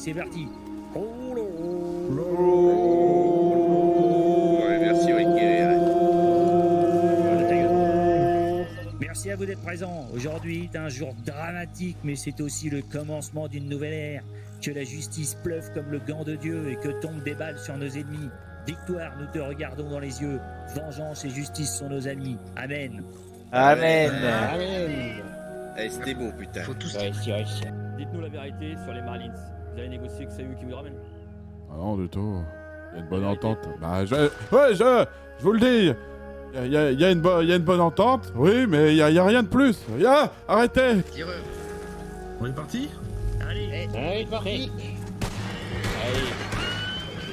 c'est parti. Oh là. Ouais, merci Ricky. Merci à vous d'être présents. Aujourd'hui est un jour dramatique, mais c'est aussi le commencement d'une nouvelle ère. Que la justice pleuve comme le gant de Dieu et que tombent des balles sur nos ennemis. Victoire, nous te regardons dans les yeux. Vengeance et justice sont nos amis. Amen. Amen. Amen. Eh, c'était beau, putain. Faut tous Dites-nous la vérité sur les Marlins. Vous avez négocié que c'est eux qui vous ramènent? Ah non, du tout. Il y a une bonne entente. Bah, je vous le dis. Il y a une bonne entente, oui, mais il y a rien de plus. Arrêtez. tireur. On est parti? Allez, Allez, parti.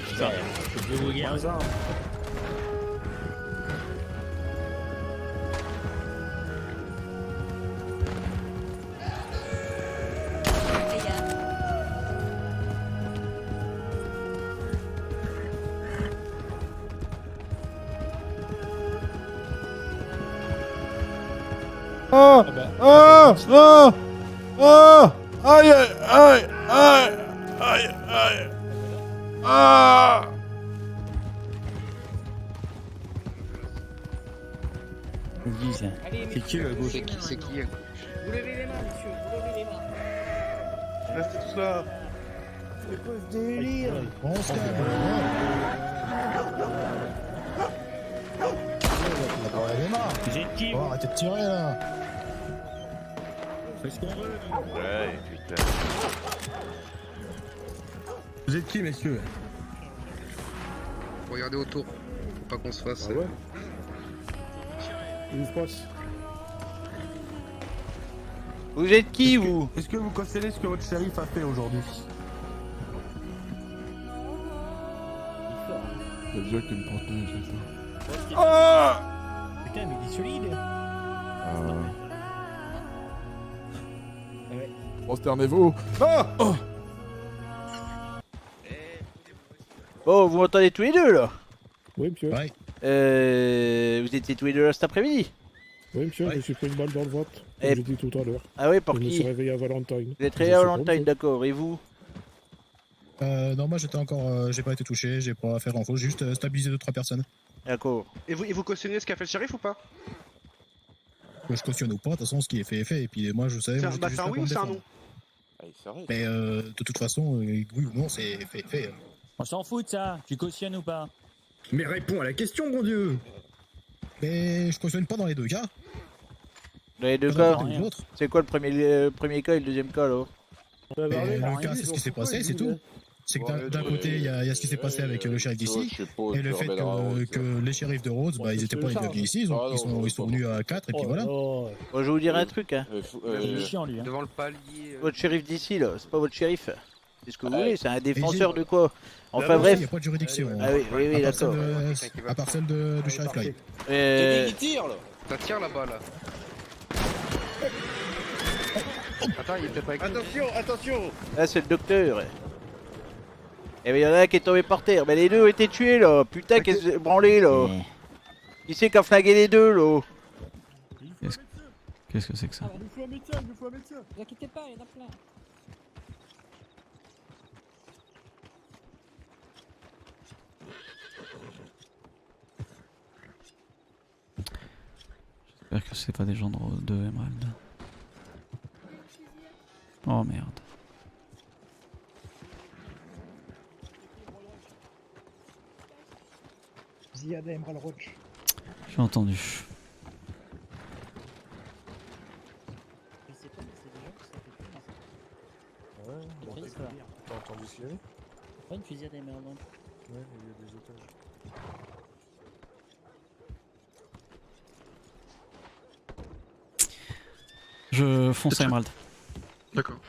Putain, je vous regarde. Aïe, aïe, aïe, aïe, aïe. Ah. C'est qui la gauche? C'est qui Vous levez les mains, monsieur, vous levez les mains. Restez tous là. C'est quoi ce délire? On se calme. Elle est marre. Vous êtes qui? Oh, arrêtez de tirer là. Faites ce qu'on veut. Ouais, putain. Vous êtes qui, messieurs? Regardez autour. Faut pas qu'on se fasse. Ah ouais? Qu'est-ce qui se passe? Vous êtes qui, vous? Est-ce que vous cautionnez ce que votre shérif a fait aujourd'hui? C'est Dieu qui me protège, c'est ça. Putain, mais il est solide. Ah ouais. Ouais. Prosternez-vous. Ah. Oh. Oh, vous m'entendez tous les deux, là? Oui, monsieur. Ouais. Vous étiez tous les deux là cet après-midi? Oui, monsieur, Ouais. je me suis pris une balle dans le ventre, Et- comme j'ai dit tout à l'heure. Ah oui, par Je me suis qui? réveillé à Valentine. Vous êtes réveillé à Valentine, d'accord. Et vous? Non, moi j'étais encore. J'ai pas été touché, j'ai pas fait grand chose, j'ai juste stabilisé 2-3 personnes. D'accord. Et vous cautionnez ce qu'a fait le shérif ou pas? Je cautionne ou pas, de toute façon ce qui est fait est fait, et puis moi je savais. C'est moi, un, j'étais bah, juste c'est un là oui pour ou me c'est un défendre. non? Mais de toute façon, oui ou non, c'est fait. On s'en fout de ça. Tu cautionnes ou pas? Mais réponds à la question, mon dieu! Mais je cautionne pas dans les deux cas. Dans les deux Pas d'un cas, côté ou de l'autre. c'est quoi le premier cas et le deuxième cas, là? Mais le cas, c'est ce qui s'est passé, c'est tout. C'est que d'un côté, il y a ce qui s'est passé avec le shérif d'ici, et le fait que les shérifs de Rhodes, bah, ils étaient pas venus ici, ils sont venus à 4, et puis voilà. Bon, je vais vous dire un truc, hein. Il est chiant, lui. Hein. Devant le palier. Votre shérif d'ici, là, c'est pas votre shérif. C'est ce que vous voulez, c'est un défenseur de quoi? Enfin Il bref. n'y a pas de juridiction. Ah oui, d'accord. À part celle du shérif Live. Il tire là. Ça tire là-bas là. Attends, il est peut-être pas avec nous. Attention. Là, c'est le docteur. Et ben, il y en a un qui est tombé par terre. Mais les deux ont été tués, là. Putain, qu'est-ce que c'est branlé, là. Qui c'est qui a flingué les deux, là? Qu'est-ce que c'est que ça? Il faut un médecin, Ne vous inquiétez pas, il y en a plein. J'espère que c'est pas des gens de Emerald. Oh merde. Ziad Emerald Roach. J'ai entendu. T'as entendu tirer? Pas une fusillade Emerald Roach. Ouais, il y a des otages. Je fonce à Emerald. D'accord.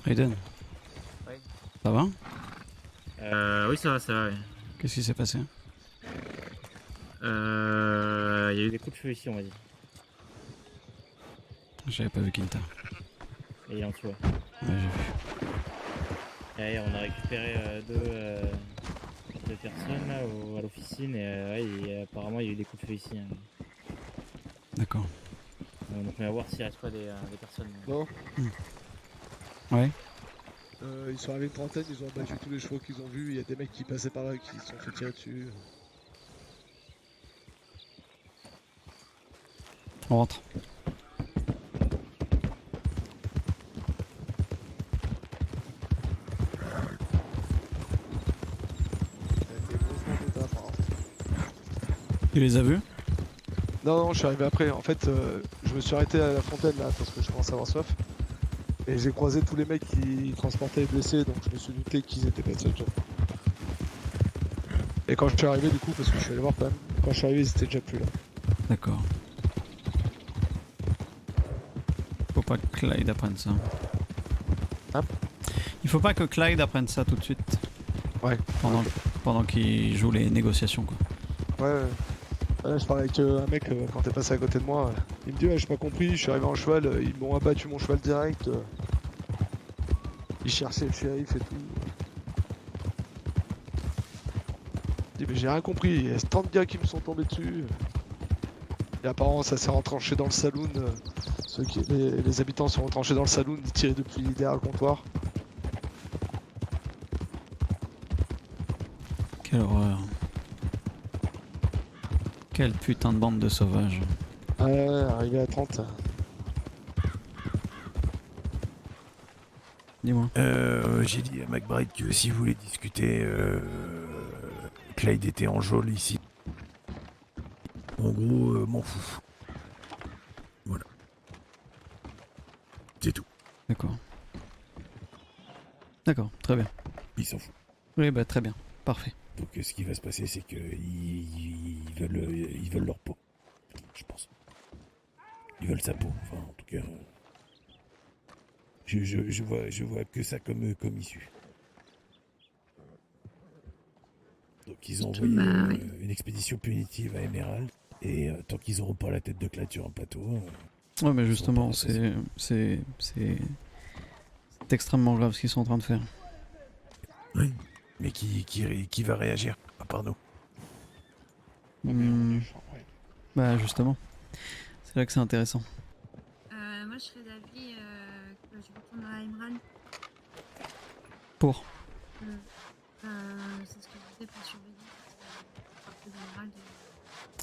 Aiden. Oui. Ça va? Oui, ça va, ça va. Ouais. Qu'est-ce qui s'est passé? Il y a eu des coups de feu ici, on va dire. J'avais pas vu Quinta. Et en dessous, ouais. Ouais, j'ai vu. Et on a récupéré deux personnes là, à l'officine et apparemment il y a eu des coups de feu ici. Hein. D'accord. Donc on va voir s'il reste pas des personnes. Non. Ouais. Ils sont arrivés une trentaine, ils ont abattu tous les chevaux qu'ils ont vus. Il y a des mecs qui passaient par là qui se sont fait tirer dessus. On rentre. Tu les as vus? Non, je suis arrivé après. En fait, je me suis arrêté à la fontaine là parce que je commence à avoir soif. Et j'ai croisé tous les mecs qui transportaient les blessés, donc je me suis douté qu'ils étaient pas seuls. Et quand je suis arrivé, du coup, parce que je suis allé voir quand même, quand je suis arrivé, ils étaient déjà plus là. D'accord. Faut pas que Clyde apprenne ça. Ah. Il faut pas que Clyde apprenne ça tout de suite. Ouais. Pendant qu'il joue les négociations, quoi. Ouais. Là, je parlais avec un mec quand t'es passé à côté de moi. Il me dit, ouais, j'ai pas compris, je suis arrivé en cheval, ils m'ont abattu mon cheval direct. Ils cherchaient le shérif et tout. Je dis, mais j'ai rien compris, il y a tant de gars qui me sont tombés dessus. Et apparemment, ça s'est retranché dans le saloon. Les habitants sont retranchés dans le saloon, ils tiraient depuis derrière le comptoir. Quelle horreur. Quelle putain de bande de sauvages. Ouais, arrivé à 30. Dis-moi. J'ai dit à McBride que si vous voulez discuter, Clyde était en geôle ici. En gros, m'en fous. Voilà. C'est tout. D'accord. D'accord, très bien. Il s'en fout. Oui, bah très bien. Parfait. Donc ce qui va se passer, c'est qu'ils veulent leur peau, je pense. Ils veulent sa peau, enfin en tout cas. Je vois que ça comme issue. Donc ils ont envoyé une expédition punitive à Emerald, et tant qu'ils n'auront pas la tête de Clyde sur un plateau... Ouais, mais justement, c'est extrêmement grave ce qu'ils sont en train de faire. Oui. Mais qui va réagir, à part nous? Bah justement, c'est là que c'est intéressant. Moi je serais d'avis que je retourne à Emerald. Pour C'est ce que je disais pour surveiller.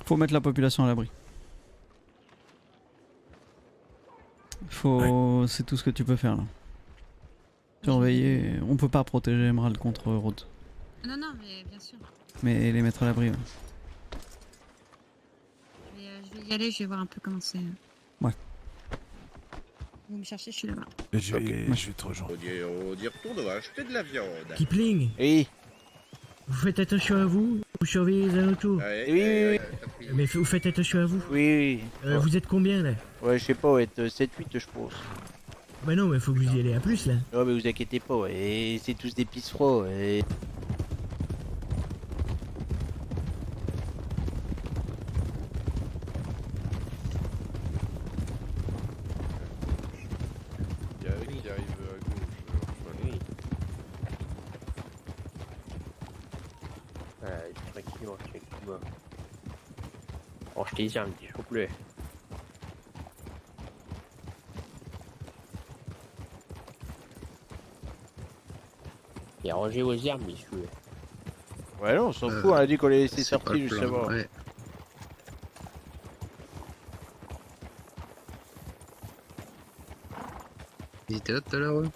Faut mettre la population à l'abri. C'est tout ce que tu peux faire là. Surveiller, on peut pas protéger Emerald contre Rhodes. Non, mais bien sûr. Mais les mettre à l'abri, ouais. Je vais y aller, je vais voir un peu comment c'est. Ouais. Vous me cherchez, je suis là-bas. Je vais te rejoindre. On y retourne, on va acheter de la viande. Kipling, Oui. vous faites attention à vous, vous surveillez les alentours. Oui. Mais vous faites attention à vous. Oui. Vous êtes combien là? Ouais, je sais pas, ouais, 7-8 je pense. Bah non, mais faut que vous y allez à plus là. Ouais, mais vous inquiétez pas, ouais, c'est tous des pissereaux. Et... Il y a Eric qui arrive à gauche. Tranquillement, tranquillement. Oh, je t'ai dit un petit peu plus. Et rangez vos armes, messieurs. Ouais, non, on s'en fout, on a dit qu'on les laissait sortir justement. Ouais. Ils étaient là tout à l'heure, eux?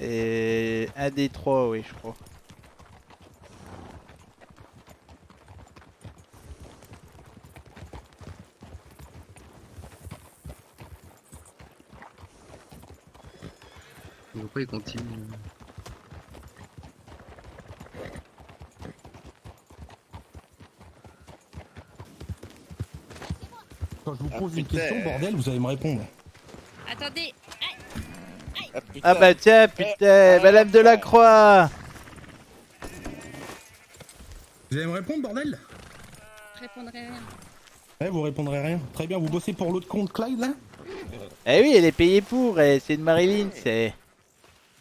Et un des trois, oui, je crois. Pourquoi ils continuent? Quand je vous pose une question, bordel, vous allez me répondre. Attendez. Ah bah tiens, putain, Madame Delacroix. Vous allez me répondre, bordel? Je répondrai rien. Ouais, vous répondrez rien. Très bien, vous bossez pour l'autre compte Clyde, là? Eh oui, elle est payée pour, c'est une Marilyn, c'est...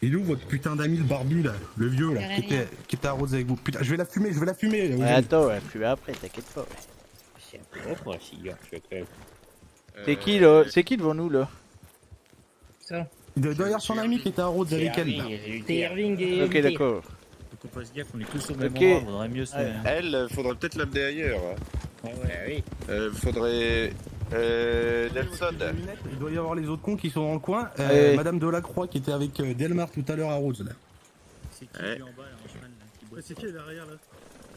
Il est où votre putain d'ami le barbu là, le vieux là, Derrière. qui était à Rhodes avec vous? Putain, je vais la fumer. Ouais, attends, ouais, fumer après, t'inquiète pas. Ouais. C'est un peu moi, si, gars, je fais. C'est qui là? C'est qui devant nous là? Ça. Il doit y avoir son ami qui était à Rhodes avec elle. Là. C'est Irving et. Ok, d'accord. Faut qu'on fasse gaffe, on est tous au même Ok. endroit, vaudrait mieux se. Elle, faudrait peut-être l'amener ailleurs. Ouais, oui. Faudrait. Nelson. Il doit y avoir les autres cons qui sont dans le coin. Ouais. Madame Delacroix qui était avec Delmar tout à l'heure à Rhodes là. C'est qui lui en bas, là, en cheval, là, qui boit? C'est qui derrière là?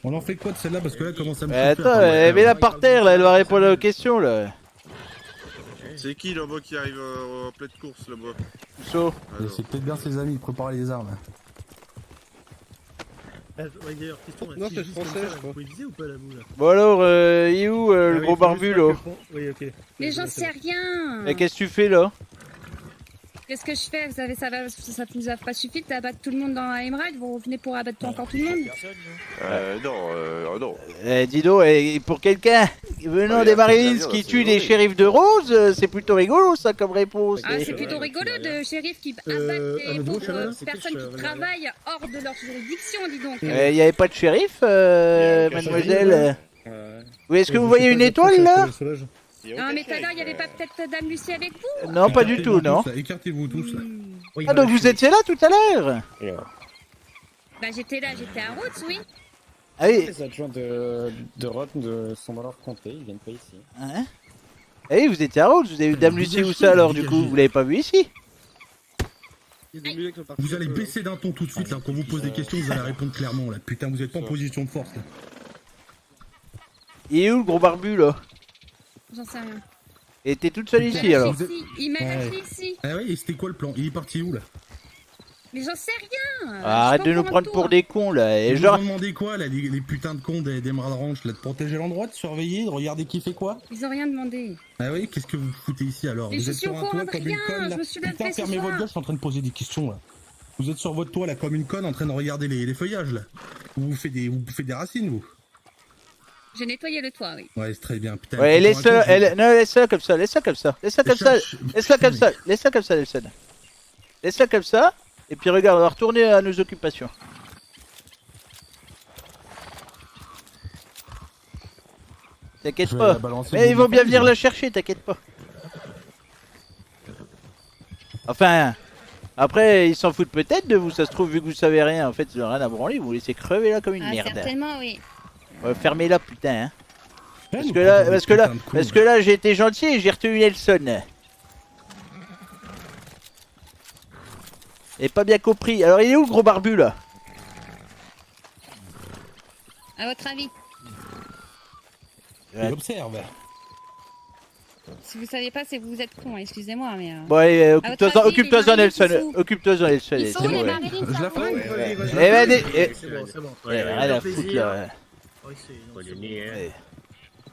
On en fait quoi de celle-là parce que là commence à me Attends, mets-la par terre là, elle va répondre aux questions là. C'est qui là-bas qui arrive en pleine course là-bas? Saut. C'est peut-être bien ses amis, préparer les armes. D'ailleurs, question. Non, c'est français, je crois. Vous pouvez viser ou pas la boule? Bon alors, il est où le gros barbu là? Oui, ok. Mais j'en sais rien. Et qu'est-ce que tu fais là? Qu'est-ce que je fais? Vous savez, ça vous a pas suffi d'abattre tout le monde dans Emerald? Vous revenez pour abattre encore tout le monde? Non. Dis donc, pour quelqu'un venant des Marines qui tue des shérifs de Rose, c'est plutôt rigolo ça comme réponse. Ah, c'est plutôt rigolo de shérifs qui abattent des pauvres personnes qui travaillent hors de leur juridiction, dis donc. Il n'y avait pas de shérif, mademoiselle? Oui, est-ce que vous voyez une étoile là? Non, mais tout à l'heure, il n'y avait pas peut-être Dame Lucie avec vous? Non, pas du tout, non. Écartez-vous tous là. Ah, donc vous étiez là tout à l'heure? Bah, j'étais là, j'étais à Rhodes, oui. Ah oui. Les adjoints de Rhodes sont dans leur comté, ils viennent pas ici. Hein? Ah oui, vous étiez à Rhodes, vous avez vu Dame Lucie où ça alors du coup? Vous l'avez pas vu ici? Vous allez baisser d'un ton tout de suite là, quand on vous pose des questions, vous allez répondre clairement là. Putain, vous êtes pas en position de force là. Il est où le gros barbu là? J'en sais rien. Et t'es toute seule ici alors? Il m'a lâché ici. Ah oui, et c'était quoi le plan? Il est parti où là? Mais j'en sais rien. Arrête de nous prendre pour des cons là. Et Vous genre. vous demandez quoi là, les putains de cons d'Emerald Ranch là, de protéger l'endroit, de surveiller, de regarder qui fait quoi? Ils ont rien demandé. Ah oui, qu'est-ce que vous foutez ici alors? Mais Vous je êtes suis au sur un courant toit de comme une rien, conne là. je me suis levée Putain, ce fermez soir. votre gueule, je suis en train de poser des questions là. Vous êtes sur votre toit là comme une conne en train de regarder les feuillages là. Vous faites des racines vous. J'ai nettoyé le toit, oui. Ouais, c'est très bien. Putain, Ouais, laisse-la comme ça, laisse-la comme ça. Laisse-la comme ça, laisse-la comme ça, laisse-la comme ça, Nelson. Laisse-la comme ça. Et puis regarde, on va retourner à nos occupations. T'inquiète pas. Mais ils vont bien venir la chercher, t'inquiète pas. Enfin, après ils s'en foutent peut-être de vous, ça se trouve vu que vous savez rien, en fait ils ont rien à branler, vous vous laissez crever là comme une merde. Certainement, oui. Ouais, fermez-la putain hein. Parce que là j'ai été gentil et j'ai retenu Nelson. Et pas bien compris. Alors il est où le gros barbu là? À votre avis? Il observe. Si vous saviez pas, c'est que vous êtes con, excusez-moi, mais... Bon allez, occupe-toi-en Nelson. Occupe-toi-en Nelson. Ils sont où les Marines? Je la fais. Eh ben, C'est bon. rien à foutre là. Oui, c'est. Faut le nier, hein.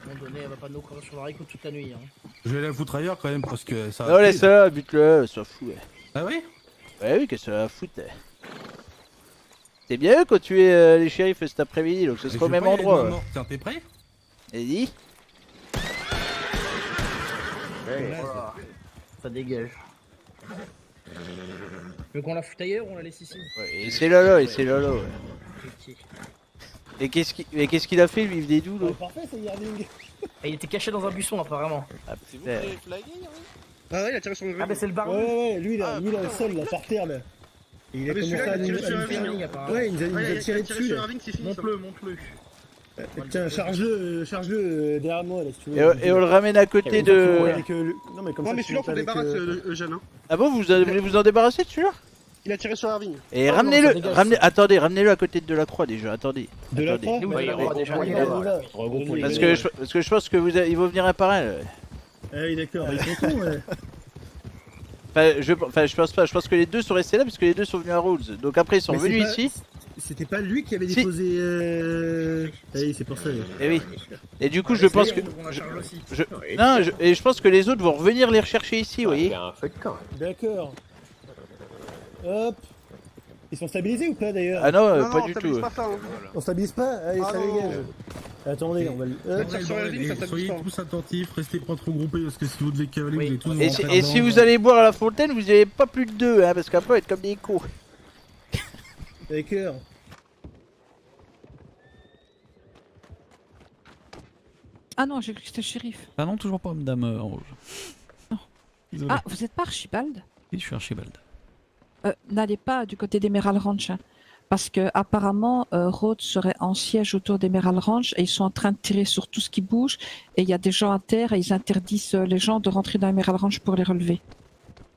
À un moment donné, elle va pas nous crever sur la rive toute la nuit. Hein. Je vais la foutre ailleurs quand même parce que ça. Non, laisse-la, bute-le, ça fout. Ah ouais? Ouais, oui, qu'est-ce que ça va foutre? C'est bien quand tu es les shérifs cet après-midi, donc ce sera au même endroit. Tiens, t'es prêt? Vas-y. Voilà. Ça dégage. Tu veux qu'on la foute ailleurs ou on la laisse ici? Et c'est Lolo, ouais. Et qu'est-ce qu'il a fait lui? Il venait d'où là? Parfait, c'est Yarding. Il était caché dans un buisson apparemment. Ah putain. Ah ouais, il a tiré sur le Ah bah c'est le baron. Ouais, lui là, le sol là, par terre là. Et il a commencé à nous faire. Ouais, il nous a tiré dessus là. Monte-le. Tiens, charge-le derrière moi là si tu veux. Et on le ramène à côté de. Non mais comme ça. mais celui-là, on débarrasse Eugène. Ah bon, vous voulez vous en débarrasser de celui-là? Il a tiré sur Irving. Et ramenez-le, ramenez-le à côté de Delacroix déjà, attendez. Delacroix? Parce que je pense que ils vont venir un par un. Ah oui d'accord, ils sont cons ouais. Je pense pas, je pense que les deux sont restés là parce que les deux sont venus à Rhodes. Donc après ils sont venus ici. C'était pas lui qui avait déposé oui, c'est pour ça. Et oui. Et du coup je pense que je pense que les autres vont revenir les rechercher ici, vous voyez. D'accord. Hop. Ils sont stabilisés ou pas d'ailleurs? Ah non, pas du tout. On stabilise pas? Allez, ça dégage. Attendez, on va le... Soyez tous attentifs, restez pas trop groupés parce que si vous devez cavaler, vous allez tous Et si vous allez boire à la fontaine, vous n'avez pas plus de deux, hein, parce qu'après, on va être comme des cons. Avec cœur. Ah non, j'ai cru que c'était le shérif. Ah non, toujours pas, madame en rouge. Non. Désolé. Ah, vous êtes pas Archibald? Oui, je suis Archibald. N'allez pas du côté d'Emerald Ranch. Hein, parce que apparemment, Rhodes serait en siège autour d'Emerald Ranch et ils sont en train de tirer sur tout ce qui bouge. Et il y a des gens à terre et ils interdisent les gens de rentrer dans Emerald Ranch pour les relever.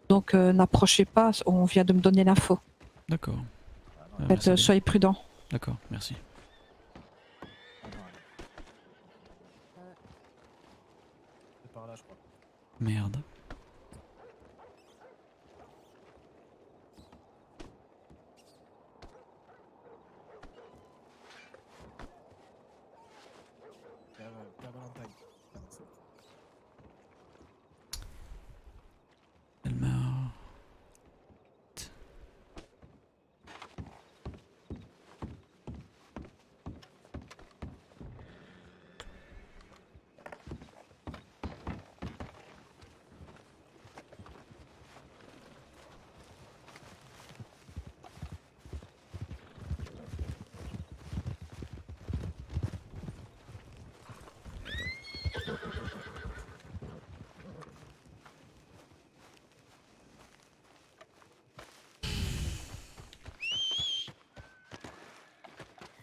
Donc n'approchez pas, on vient de me donner l'info. D'accord. Soyez prudents. D'accord, merci. Merde. Elmar.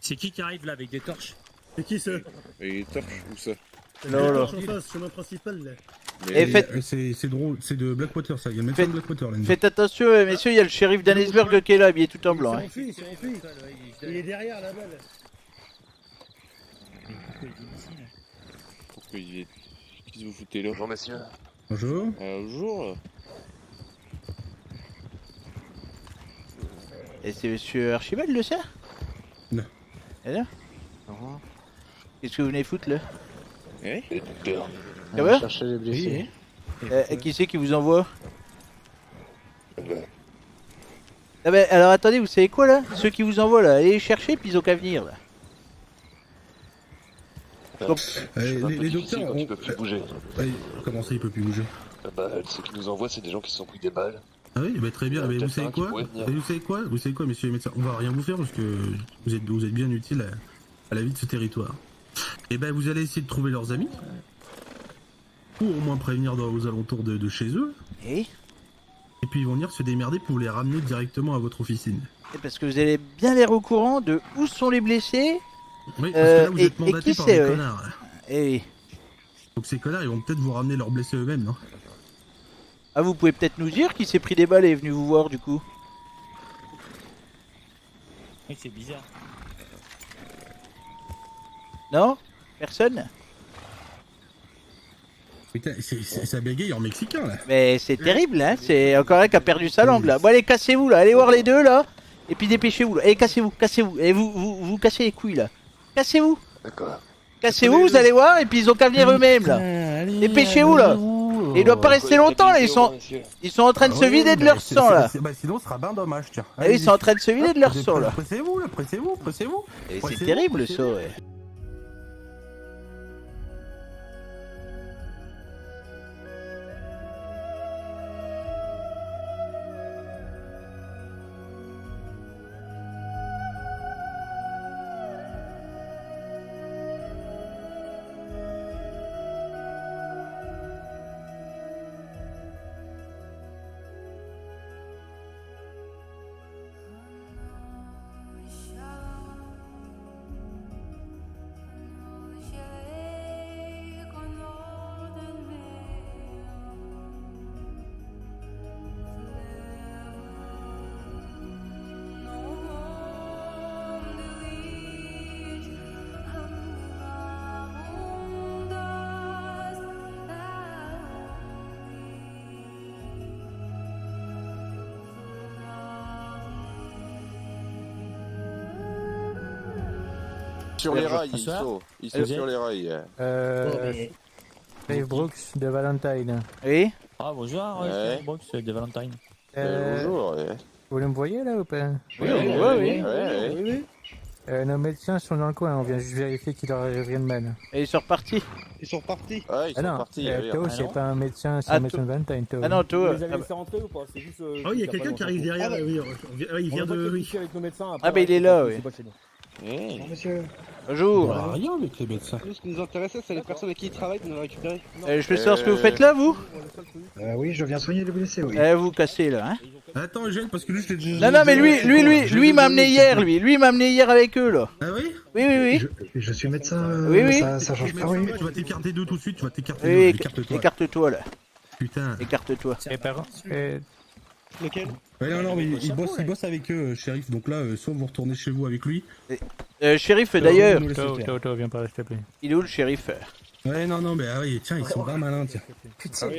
C'est qui arrive là avec des torches? C'est qui ça? Et les torches, où ça? Non, là. En face, chemin principal là. Et C'est drôle, c'est de Blackwater ça, il y a le médecin de Blackwater là. Faites attention, messieurs, il y a le shérif d'Annesburg qui est là, habillé tout en blanc. Hein. Il s'est enfui. Il est derrière là-bas. Pourquoi il est... Qu'est-ce que vous foutez là? Bonjour messieurs. Bonjour. Bonjour. Et c'est monsieur Archibald le ça? Non. Et là? Qu'est-ce que vous venez foutre là? Eh? Ça va? Chercher les blessés. Qui c'est qui vous envoie? Ah bah alors attendez, vous savez quoi là? Ceux qui vous envoient là, allez les chercher puis ils ont qu'à venir là. Les docteurs quand il peut plus bouger. Comment ça il peut plus bouger? Bah ceux qui nous envoient c'est des gens qui se sont pris des balles. Ah oui, bah très bien, mais vous savez quoi? Vous savez quoi, messieurs les médecins? On va rien vous faire parce que vous êtes bien utiles à la vie de ce territoire. Et ben vous allez essayer de trouver leurs amis. Ou au moins prévenir aux alentours de chez eux. Et puis ils vont venir se démerder pour les ramener directement à votre officine. Et parce que vous allez bien l'air au courant de où sont les blessés. Oui, parce que là vous êtes mandaté qui par c'est, des connards. Et... Donc ces connards ils vont peut-être vous ramener leurs blessés eux-mêmes, non? Ah vous pouvez peut-être nous dire qui s'est pris des balles et est venu vous voir du coup? Oui, c'est bizarre. Non? Personne? Putain, ça bégaye en mexicain là. Mais c'est terrible hein, c'est encore un qui a perdu sa langue là. Bon allez cassez-vous là, allez voir les deux là. Et puis dépêchez-vous là, allez cassez-vous. Et vous cassez les couilles là. Cassez-vous. D'accord. Cassez-vous, vous allez voir, et puis ils ont qu'à venir eux-mêmes là. Dépêchez-vous là. Et il doit pas rester longtemps là, ils sont en train de se vider de leur sang là. Bah sinon ce sera bien dommage tiens. Ah oui, ils sont en train de se vider de leur sang là. Pressez-vous là, pressez-vous. Et c'est terrible ça ouais. Sur les rails, ils sont sur les rails. Dave Brooks de Valentine. Oui. Ah bonjour, Ouais. Brooks de Valentine. Bonjour. Vous voulez me voyez là ou pas? Oui. Nos médecins sont dans le coin, on vient juste vérifier qu'ils leur reviennent mal. Et ils sont repartis. Ils sont repartis. Ah, non, Théo, c'est pas un médecin, c'est un médecin de Valentine, Théo. Ah non, Théo. Vous les avez laissés rentrer ou pas? C'est juste. Oh, il y a quelqu'un qui arrive derrière, oui, il vient de. Oui. Avec nos médecins, Ah, bah il est là, oui. Mmh. Monsieur. Bonjour. Bah, rien avec les médecins. Nous, ce qui nous intéressait, c'est les personnes avec qui ils travaillent de nous récupérer. Je peux savoir ce que vous faites là, vous? Oui, je viens soigner les blessés, oui. Vous cassez là, hein? Attends, Eugène, parce que lui, je l'ai déjà. Non, mais lui m'a amené hier, lui m'a amené hier avec eux là. Ah oui? Oui. Je suis médecin. Oui. Ça change pas, oui. Tu vas t'écarter d'eux tout de suite, tu vas t'écarter Oui, d'eux. Écarte-toi. écarte-toi là. Putain. Écarte-toi. Et par Lequel? Ouais, non, mais il bosse avec eux, shérif. Donc là, soit vous retournez chez vous avec lui. Shérif d'ailleurs. Théo, viens par là, s'il te plaît. Il est où le shérif? Ouais, non, mais ah oui, tiens, ils sont pas malins, tiens. Putain, je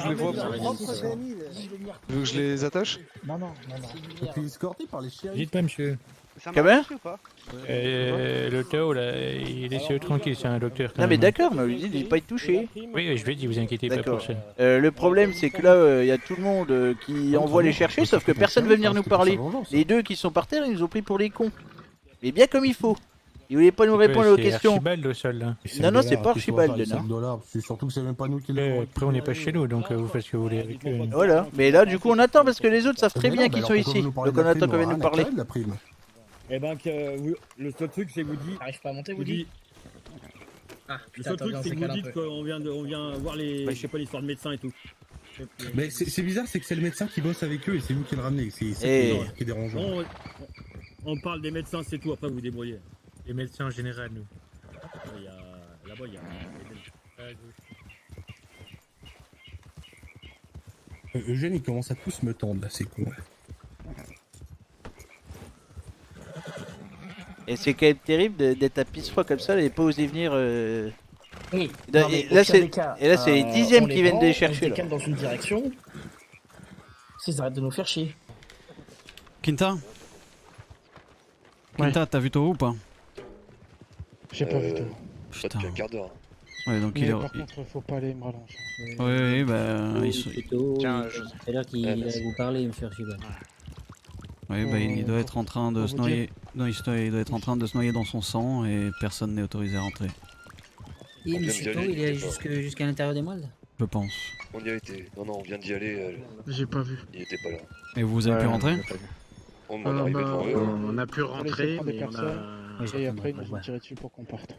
les vois. Tu veux que je les attache? Non. Tu es escorté par les shérifs. Dites pas, monsieur. Comment? Le Théo, là, il est tranquille, c'est un docteur. Non, mais d'accord, mais on lui dit de ne pas être touché. Oui, je lui ai dit, vous inquiétez pas pour ça. Le problème, c'est que là, il y a tout le monde qui envoie les chercher, sauf que personne veut venir nous parler. Les deux qui sont par terre, ils nous ont pris pour les cons. Mais bien comme il faut. Ils voulaient pas nous répondre aux questions. C'est Archibald au sol, là. Non, c'est pas Archibald, non. C'est surtout que c'est même pas nous qui l'avons. Après, on n'est pas chez nous, donc vous faites ce que vous voulez avec eux. Voilà, mais là, du coup, on attend parce que les autres savent très bien qu'ils sont ici. Donc on attend qu'on vienne nous parler. Eh ben, le seul truc, c'est que vous dites. T'arrives pas à monter, vous dites? Ah, Le seul truc, c'est que vous dites qu'on vient voir les. Je sais pas, l'histoire de médecins et tout. Mais c'est bizarre, c'est que c'est le médecin qui bosse avec eux et c'est vous qui le ramenez. C'est ça qui est dérangeant. On parle des médecins, c'est tout, après vous débrouillez. Les médecins en général, nous. Là-bas, il y a. Eugène, il commence à tous me tendre là, c'est con. Et c'est quand même terrible d'être à pisse-froid comme ça et pas oser venir. Oui. Et là, c'est les dixièmes qui viennent de les chercher. On les calme dans une direction. Ils arrêtent de nous faire chier. Quinta, t'as vu Toro ou pas? J'ai pas vu tout. Putain. Depuis un quart d'heure. Ouais, donc il est. Par contre, faut pas aller me ralentir. Oui, bah. Tiens, c'est là qu'il allait vous parler, monsieur Archibald. Oui, bah il doit être en train de se noyer. Non, il doit être en train de se noyer dans son sang et personne n'est autorisé à rentrer. Et monsieur Toro, il est jusqu'à l'intérieur des moelles? Je pense. On y a été. Non, on vient d'y aller. J'ai pas vu. Il était pas là. Et vous avez pu rentrer? On est arrivé devant eux. On a pu rentrer, mais on a. Et après, ils nous ont tiré dessus pour qu'on parte.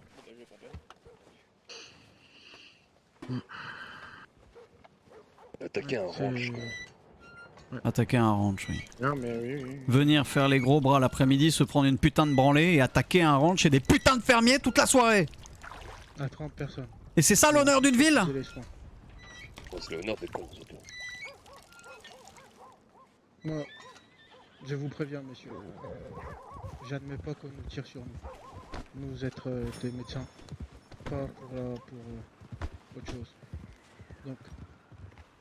Attaquer un ranch, quoi. Attaquer un ranch, oui. Non, mais oui. Venir faire les gros bras l'après-midi, se prendre une putain de branlée et attaquer un ranch et des putains de fermiers toute la soirée. À 30 personnes. Et c'est ça l'honneur d'une ville? C'est l'honneur des cons, surtout. Moi, je vous préviens, monsieur. J'admets pas qu'on nous tire sur nous. Nous êtes des médecins, pas pour autre chose. Donc,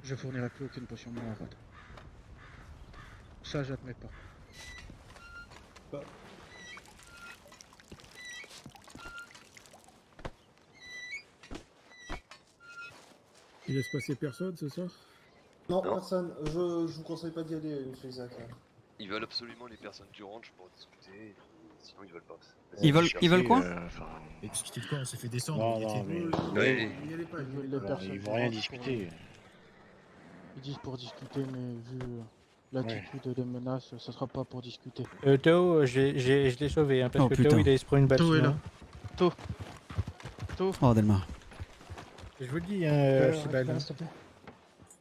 je fournirai plus aucune potion maladroite. Ça, j'admets pas. Il laisse passer personne, c'est ça? Non, personne. Je vous conseille pas d'y aller, monsieur Isaac. Ils veulent absolument les personnes du ranch pour discuter, sinon ils veulent pas. Ils veulent quoi? Et discuter de quoi? On s'est fait descendre. Ils vont rien discuter. Ils disent pour discuter, mais vu l'attitude des menaces, ça sera pas pour discuter. Théo, je l'ai sauvé, hein, parce que putain. Théo, il a se prendre une balle. Théo est là. Théo. Oh, Delmar. Je vous le dis, Archibald.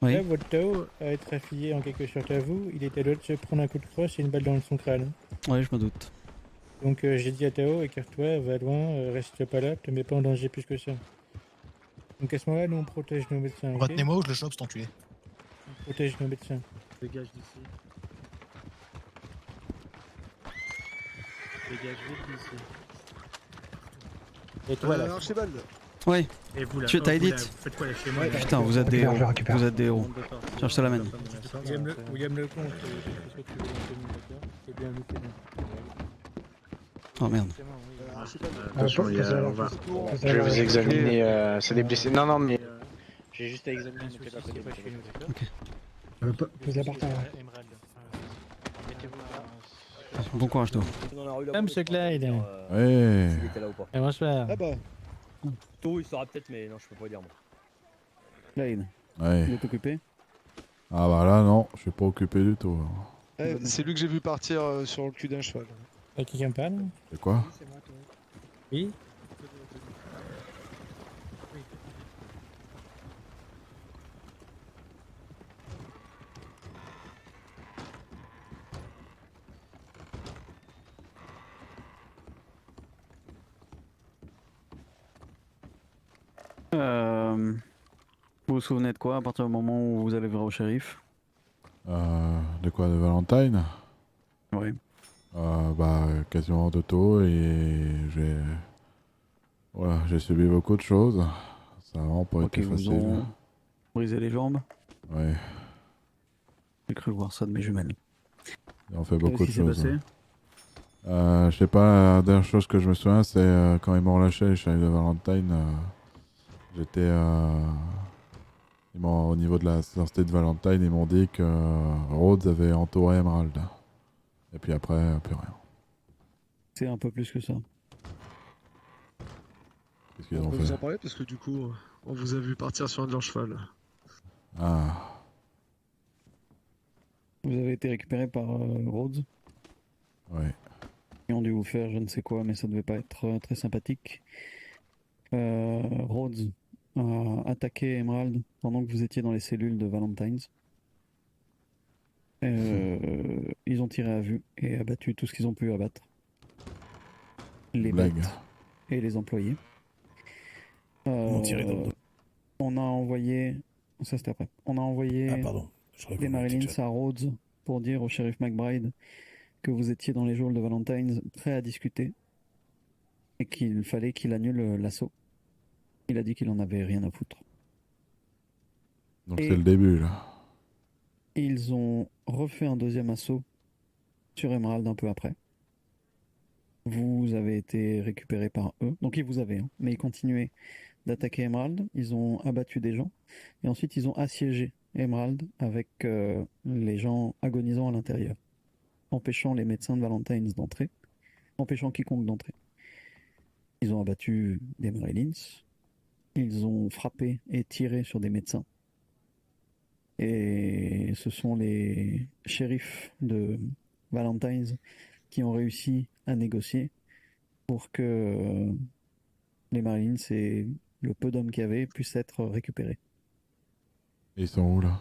Oui. Là, votre Théo, à être affilié en quelque sorte à vous, il était l'autre de se prendre un coup de crosse et une balle dans son crâne. Ouais, je me doute. Donc j'ai dit à Théo, écarte-toi, va loin, reste pas là, te mets pas en danger plus que ça. Donc à ce moment-là, nous on protège nos médecins. Retenez-moi ou je le chope, cet enculé. On protège nos médecins. Dégage d'ici. Dégage vite d'ici. Et toi là. Archibald. Oui. Et vous là, Tu t'as Edith? faites quoi là chez moi? Putain, vous êtes des héros. Vous êtes des héros. Tiens, je te l'amène. William Lecomte, ce que tu veux, d'accord? C'est bien noté. Oh merde. Attention, je vais vous examiner, c'est des blessés. Non, mais. J'ai juste à examiner, ne faites pas chez nous, d'accord? Ok. Vous appartenez. Bon courage, toi. Monsieur Clyde. Ouais. S'il était là ou pas. Et bonsoir. Ah bah. Tôt, il saura peut-être, mais non, je peux pas dire moi. Clyde. Ouais. Il est occupé? Ah bah là, non, je suis pas occupé du tout. C'est lui que j'ai vu partir sur le cul d'un cheval. Et qui me parle? C'est quoi? Oui. Vous vous souvenez de quoi à partir du moment où vous allez voir au shérif? De quoi? De Valentine? Oui. Bah, quasiment de tout et j'ai... Voilà, j'ai subi beaucoup de choses. Ça a vraiment pas été Ils vous facile. ont brisé les jambes? Ouais. J'ai cru voir ça de mes jumelles. Ils ont fait beaucoup de Qu'est-ce qui s'est choses. passé? Je sais pas, la dernière chose que je me souviens, c'est quand ils m'ont relâché, les shérifs de Valentine. J'étais... au niveau de la sortie de Valentine, ils m'ont dit que Rhodes avait entouré Emerald. Et puis après, plus rien. C'est un peu plus que ça. Qu'est-ce qu'ils On ont peut fait? vous en parler parce que du coup, on vous a vu partir sur un de leurs chevals. Ah. Vous avez été récupéré par Rhodes? Ouais. Ils ont dû vous faire je ne sais quoi, mais ça devait pas être très sympathique. Rhodes a attaqué Emerald pendant que vous étiez dans les cellules de Valentine's. Ils ont tiré à vue et abattu tout ce qu'ils ont pu abattre. Les Blague. bêtes et les employés. Ils m'ont tiré dans le dos. On a envoyé... Ça c'était après. On a envoyé Ah pardon. Je croyais des qu'on avait Marines quelque chose. à Rhodes pour dire au shérif McBride que vous étiez dans les geôles de Valentine's prêt à discuter et qu'il fallait qu'il annule l'assaut. Il a dit qu'il en avait rien à foutre. Donc Et c'est le début là. ils ont refait un deuxième assaut sur Emerald un peu après. Vous avez été récupéré par eux. Donc ils vous avaient, hein, mais ils continuaient d'attaquer Emerald. Ils ont abattu des gens. Et ensuite ils ont assiégé Emerald avec les gens agonisant à l'intérieur. Empêchant les médecins de Valentine's d'entrer. Empêchant quiconque d'entrer. Ils ont abattu des Marines. Ils ont frappé et tiré sur des médecins. Et ce sont les shérifs de Valentine's qui ont réussi à négocier pour que les Marines et le peu d'hommes qu'il y avait puissent être récupérés. Ils sont où là?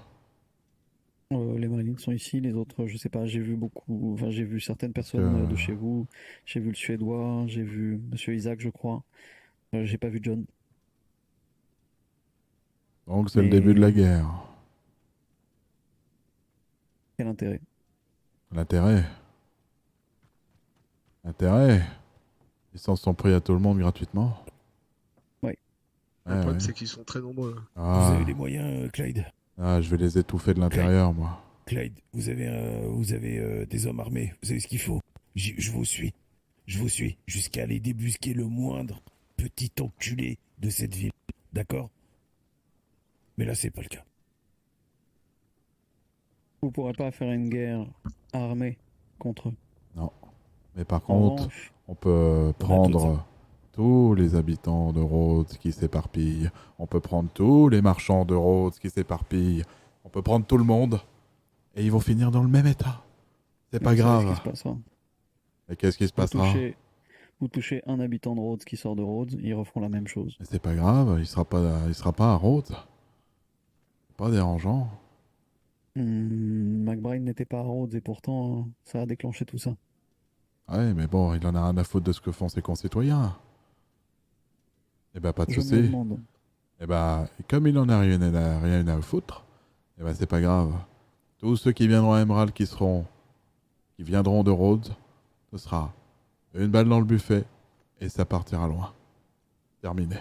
Les Marines sont ici, les autres, je sais pas, j'ai vu beaucoup, enfin j'ai vu certaines personnes de chez vous, j'ai vu le Suédois, j'ai vu Monsieur Isaac, je crois, j'ai pas vu John. Donc c'est le début de la guerre. Quel intérêt? L'intérêt? L'intérêt? Ils s'en sont pris à tout le monde gratuitement. Oui. Le problème, c'est qu'ils sont très nombreux. Ah. Vous avez les moyens, Clyde? Ah, je vais les étouffer de l'intérieur, moi. Clyde, vous avez des hommes armés, vous savez ce qu'il faut. Je vous suis. Je vous suis jusqu'à aller débusquer le moindre petit enculé de cette ville. D'accord? Mais là, c'est pas le cas. Vous pourrez pas faire une guerre armée contre eux. Non. Mais par En contre, revanche, on peut prendre tous les habitants de Rhodes qui s'éparpillent. On peut prendre tous les marchands de Rhodes qui s'éparpillent. On peut prendre tout le monde. Et ils vont finir dans le même état. C'est pas vous savez grave. ce qui se passera. Et qu'est-ce qui se passera? Vous touchez un habitant de Rhodes qui sort de Rhodes, ils referont la même chose. Mais c'est pas grave, il sera pas à Rhodes. C'est pas dérangeant. McBride n'était pas à Rhodes et pourtant ça a déclenché tout ça. Ouais, mais bon, il en a rien à foutre de ce que font ses concitoyens. Eh ben, pas de Je me soucis. demande. Eh ben, comme il en a rien à foutre, eh ben, c'est pas grave. Tous ceux qui viendront à Emerald qui viendront de Rhodes, ce sera une balle dans le buffet et ça partira loin. Terminé.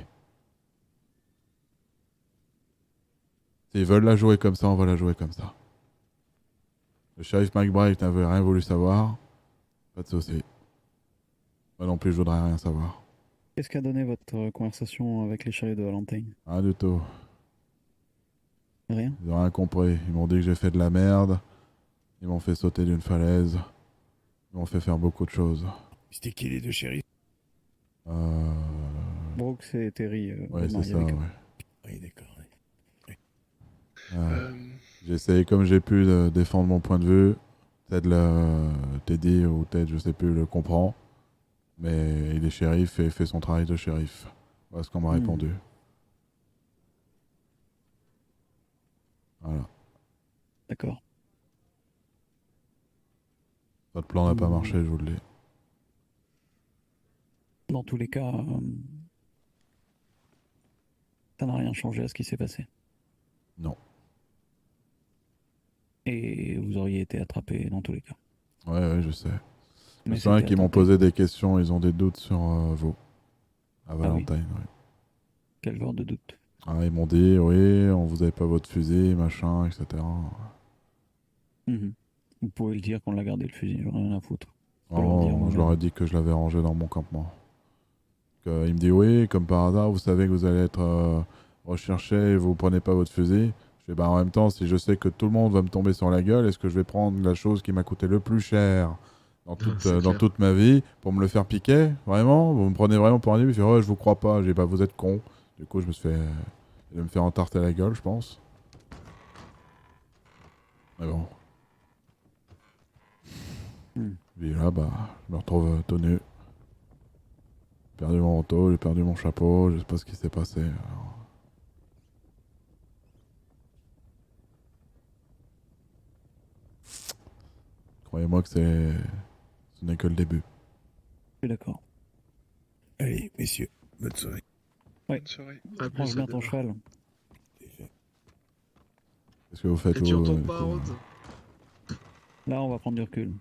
S'ils veulent la jouer comme ça, on va la jouer comme ça. Le shérif McBride n'avait rien voulu savoir. Pas de soucis. Moi non plus, je voudrais rien savoir. Qu'est-ce qu'a donné votre conversation avec les shérifs de Valentine? Rien du tout. Rien? Ils ont rien compris. Ils m'ont dit que j'ai fait de la merde. Ils m'ont fait sauter d'une falaise. Ils m'ont fait faire beaucoup de choses. C'était qui les deux shérifs? Brooks et Terry. Ouais, c'est mariés ça, avec eux. ouais. Oui, d'accord. J'ai essayé comme j'ai pu de défendre mon point de vue. Ted Teddy ou Ted, je sais plus, le comprend. Mais il est shérif et fait son travail de shérif. Voilà ce qu'on m'a répondu. Voilà. D'accord. Votre plan n'a pas marché, je vous le dis. Dans tous les cas, ça n'a rien changé à ce qui s'est passé. Non. Et vous auriez été attrapé dans tous les cas. Ouais, je sais. Je me Mais souviens c'était qu'ils m'ont attenté. posé des questions, ils ont des doutes sur vous. À oui. Valentine, ouais. Quel genre de doute? Ils m'ont dit, oui, on vous avait pas votre fusil, machin, etc. Vous pouvez le dire qu'on l'a gardé le fusil, j'en ai rien à foutre. Je leur ai dit que je l'avais rangé dans mon campement. Il me dit, oui, comme par hasard, vous savez que vous allez être recherché et vous prenez pas votre fusil. Je fais, en même temps, si je sais que tout le monde va me tomber sur la gueule, est-ce que je vais prendre la chose qui m'a coûté le plus cher dans toute ma vie pour me le faire piquer? Vraiment? Vous me prenez vraiment pour un dieu? Il fait, ouais, je vous crois pas. J'ai dit, vous êtes con. Du coup, je me suis fait. Je vais me faire entarter la gueule, je pense. Mais bon. Puis là, je me retrouve tout nu. J'ai perdu mon manteau, j'ai perdu mon chapeau, je sais pas ce qui s'est passé. Alors... Croyez-moi que ce n'est que le début. Je suis d'accord. Allez, messieurs, bonne soirée. Ouais. Bonne soirée. Range bien ton cheval. Qu'est-ce que vous faites? Et tu retournes pas, Rhodes? Là, on va prendre du recul.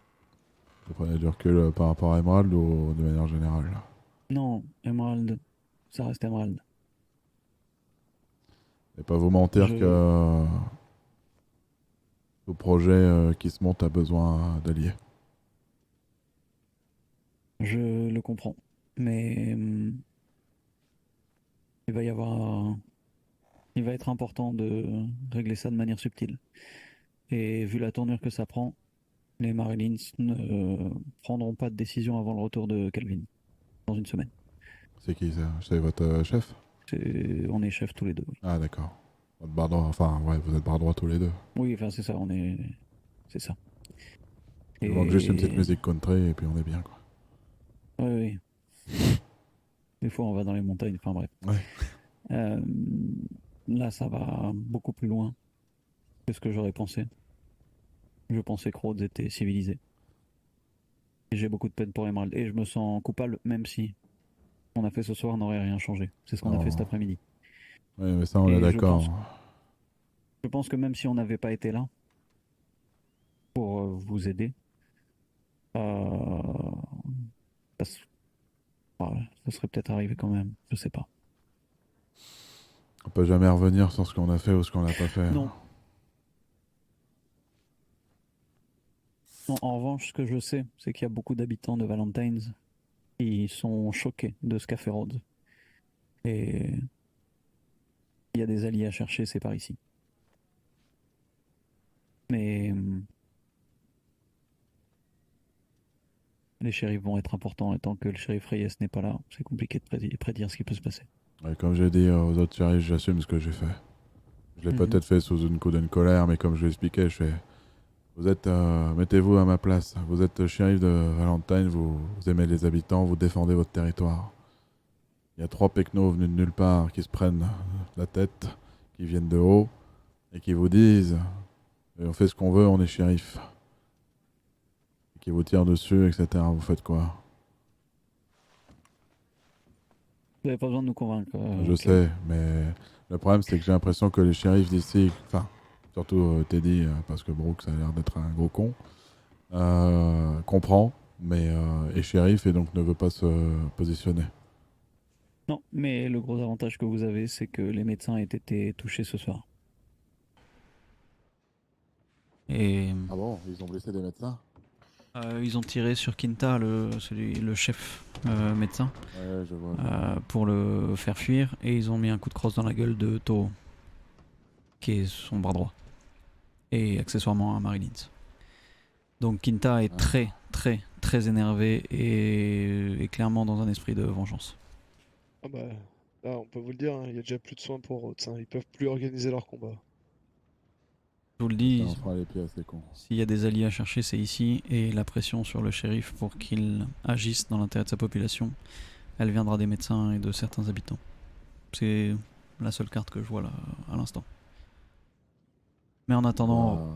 Vous prenez du recul par rapport à Emerald ou de manière générale? Non, Emerald, ça reste Emerald. Et pas vous mentir que le projet qui se monte a besoin d'alliés. Je le comprends. Mais il va être important de régler ça de manière subtile. Et vu la tournure que ça prend, les Marlins ne prendront pas de décision avant le retour de Calvin, dans une semaine. C'est qui ça? C'est votre chef? On est chefs tous les deux. Oui. Ah d'accord. Votre bras droit, enfin ouais, vous êtes bras droit tous les deux. Oui, enfin c'est ça, c'est ça. Il manque juste une petite musique country et puis on est bien quoi. Oui, oui. Des fois on va dans les montagnes, enfin bref. Ouais. Là ça va beaucoup plus loin que ce que j'aurais pensé. Je pensais que Rhodes était civilisé. Et j'ai beaucoup de peine pour Emerald. Et je me sens coupable même si on a fait ce soir n'aurait rien changé. C'est ce qu'on a fait cet après-midi. Oui, mais ça on est d'accord. Je pense que même si on n'avait pas été là pour vous aider, ça serait peut-être arrivé quand même. Je sais pas. On peut jamais revenir sur ce qu'on a fait ou ce qu'on n'a pas fait. Non. Non, en revanche, ce que je sais, c'est qu'il y a beaucoup d'habitants de Valentine's qui sont choqués de ce qu'a fait Rhodes. Et il y a des alliés à chercher, c'est par ici. Mais les shérifs vont être importants et tant que le shérif Reyes n'est pas là, c'est compliqué de prédire ce qui peut se passer. Ouais, comme j'ai dit aux autres shérifs, j'assume ce que j'ai fait. Je l'ai peut-être fait sous une coup d'une colère, mais comme je l'expliquais, vous êtes, mettez-vous à ma place. Vous êtes shérif de Valentine, vous aimez les habitants, vous défendez votre territoire. Il y a 3 pecnos venus de nulle part qui se prennent la tête, qui viennent de haut et qui vous disent on fait ce qu'on veut, on est shérif. Et qui vous tirent dessus, etc. Vous faites quoi? Vous n'avez pas besoin de nous convaincre. Je sais, mais le problème c'est que j'ai l'impression que les shérifs d'ici, enfin, surtout Teddy, parce que Brooks a l'air d'être un gros con, comprend, mais est shérif et donc ne veut pas se positionner. Non, mais le gros avantage que vous avez, c'est que les médecins aient été touchés ce soir. Et Ah bon, ils ont blessé des médecins? Ils ont tiré sur Quinta, le chef médecin, ouais, je vois. pour le faire fuir, et ils ont mis un coup de crosse dans la gueule de Toro, qui est son bras droit, et accessoirement un Marylins. Donc Quinta est très énervé et clairement dans un esprit de vengeance. Ah bah, là, on peut vous le dire, hein, il y a déjà plus de soins pour Rhodes, hein, ils peuvent plus organiser leur combat. Je vous le dis, On fera les pieds à ces cons. s'il y a des alliés à chercher, c'est ici, et la pression sur le shérif pour qu'il agisse dans l'intérêt de sa population, elle viendra des médecins et de certains habitants. C'est la seule carte que je vois là à l'instant. Mais en attendant...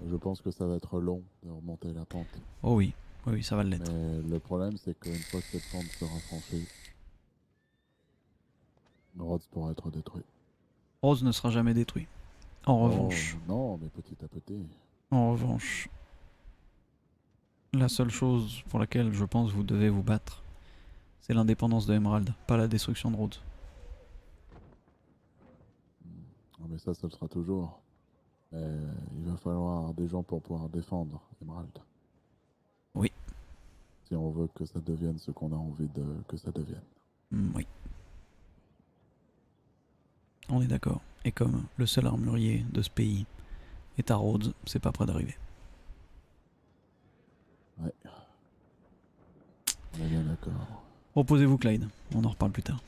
Je pense que ça va être long de remonter la pente. Oh oui, oui, ça va l'être. Mais le problème, c'est qu'une fois que cette pente sera franchie, Rhodes pourra être détruit. Rhodes ne sera jamais détruit. En revanche... Non, mais petit à petit. En revanche... La seule chose pour laquelle je pense vous devez vous battre, c'est l'indépendance de Emerald, pas la destruction de Rhodes. Non, mais ça le sera toujours. Mais il va falloir des gens pour pouvoir défendre Emerald. Oui. Si on veut que ça devienne ce qu'on a envie que ça devienne. Oui. On est d'accord. Et comme le seul armurier de ce pays est à Rhodes, c'est pas près d'arriver. Ouais. On est bien d'accord. Reposez-vous, Clyde. On en reparle plus tard.